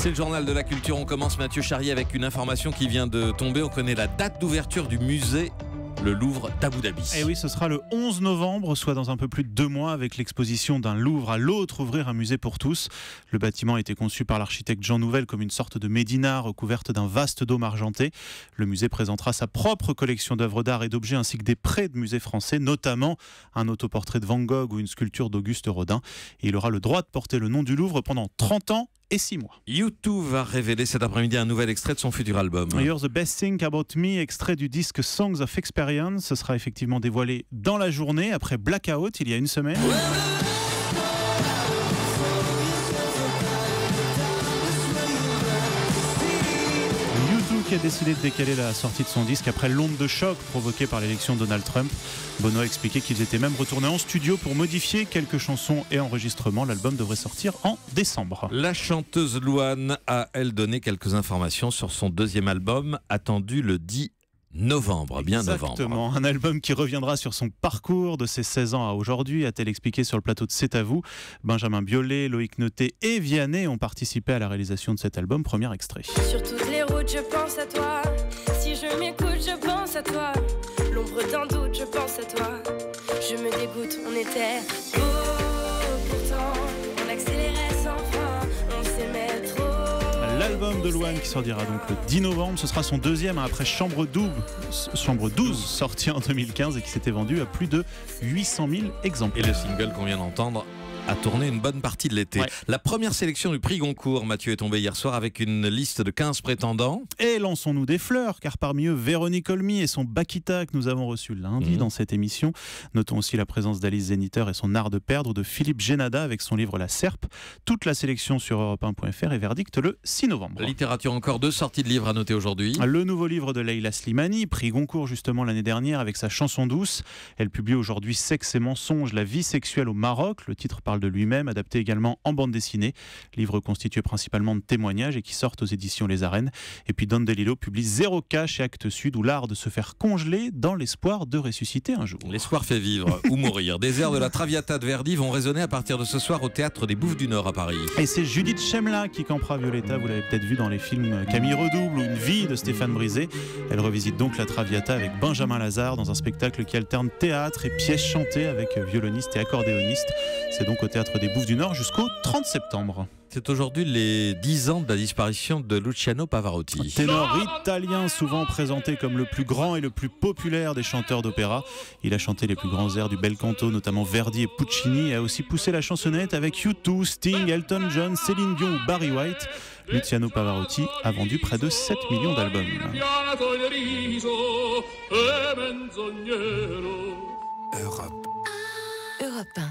C'est le journal de la culture. On commence, Mathieu Charrier, avec une information qui vient de tomber. On connaît la date d'ouverture du musée le Louvre d'Abu Dhabi. Et oui, ce sera le 11 novembre, soit dans un peu plus de 2 mois, avec l'exposition d'un Louvre à l'autre, ouvrir un musée pour tous. Le bâtiment a été conçu par l'architecte Jean Nouvel comme une sorte de médina recouverte d'un vaste dôme argenté. Le musée présentera sa propre collection d'œuvres d'art et d'objets ainsi que des prêts de musées français, notamment un autoportrait de Van Gogh ou une sculpture d'Auguste Rodin. Et il aura le droit de porter le nom du Louvre pendant 30 ans et 6 mois. U2 va révéler cet après-midi un nouvel extrait de son futur album. You're the Best Thing About Me, extrait du disque Songs of Experience. Ce sera effectivement dévoilé dans la journée, après Blackout, il y a une semaine. U2 qui a décidé de décaler la sortie de son disque après l'onde de choc provoquée par l'élection de Donald Trump. Bono a expliqué qu'ils étaient même retournés en studio pour modifier quelques chansons et enregistrements. L'album devrait sortir en décembre. La chanteuse Louane a, elle, donné quelques informations sur son deuxième album, attendu le 10 novembre, bien Exactement, novembre. Un album qui reviendra sur son parcours de ses 16 ans à aujourd'hui, a-t-elle expliqué sur le plateau de C'est à vous. Benjamin Biolay, Loïc Noté et Vianney ont participé à la réalisation de cet album. Premier extrait. Sur toutes les routes, je pense à toi. Si je m'écoute, je pense à toi. L'ombre d'un doute, je pense à toi. Je me dégoûte, on était beaux. Pourtant, on accélérait sans frein. On s'aimait trop. L'album de Louane qui sortira donc le 10 novembre, ce sera son deuxième après Chambre 12 sorti en 2015 et qui s'était vendu à plus de 800 000 exemplaires. Et le single qu'on vient d'entendre a tourné une bonne partie de l'été. Ouais. La première sélection du prix Goncourt, Mathieu, est tombée hier soir avec une liste de 15 prétendants. Et lançons-nous des fleurs, car parmi eux, Véronique Olmy et son Bakita que nous avons reçu lundi dans cette émission. Notons aussi la présence d'Alice Zenniter et son art de perdre, de Philippe Génada avec son livre La Serpe. Toute la sélection sur europe1.fr et verdict le 6 novembre. Littérature, encore 2 sorties de livres à noter aujourd'hui. Le nouveau livre de Leila Slimani, prix Goncourt justement l'année dernière avec sa chanson douce. Elle publie aujourd'hui Sexe et mensonges, la vie sexuelle au Maroc. Le titre parle de lui-même, adapté également en bande dessinée. Livre constitué principalement de témoignages et qui sortent aux éditions Les Arènes. Et puis Don DeLillo publie 0K chez Actes Sud, où l'art de se faire congeler dans l'espoir de ressusciter un jour. L'espoir fait vivre ou mourir. Des airs de la Traviata de Verdi vont résonner à partir de ce soir au Théâtre des Bouffes du Nord à Paris. Et c'est Judith Chemla qui campera Violetta, vous l'avez peut-être vu dans les films Camille Redouble ou Une vie de Stéphane Brisé. Elle revisite donc la Traviata avec Benjamin Lazare dans un spectacle qui alterne théâtre et pièces chantées avec violoniste et accordéoniste. C'est donc au Théâtre des Bouffes du Nord jusqu'au 30 septembre. C'est aujourd'hui les 10 ans de la disparition de Luciano Pavarotti. Ténor italien souvent présenté comme le plus grand et le plus populaire des chanteurs d'opéra. Il a chanté les plus grands airs du bel canto, notamment Verdi et Puccini, et a aussi poussé la chansonnette avec U2, Sting, Elton John, Céline Dion ou Barry White. Luciano Pavarotti a vendu près de 7 millions d'albums. Europe 1.